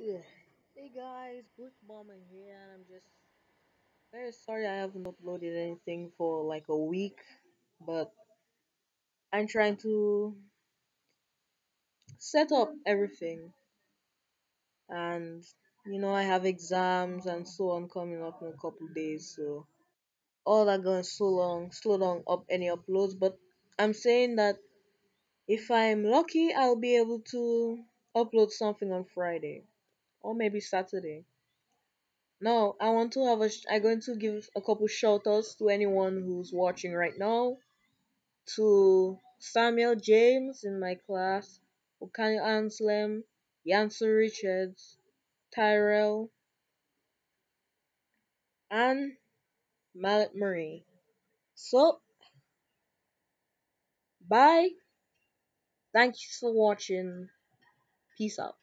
Yeah. Hey guys, Brick Bomber here, and I'm just very sorry I haven't uploaded anything for like a week, but I'm trying to set up everything, and I have exams and so on coming up in a couple days, so all that going so long, slow down up any uploads. But I'm saying that if I'm lucky, I'll be able to upload something on Friday or maybe Saturday. Now, I want to have I'm going to give a couple shout outs to anyone who's watching right now. To Samuel James in my class, Okani Anslem, Yancy Richards, Tyrell, and Mallet Marie. So, bye. Thank you for watching. Peace out.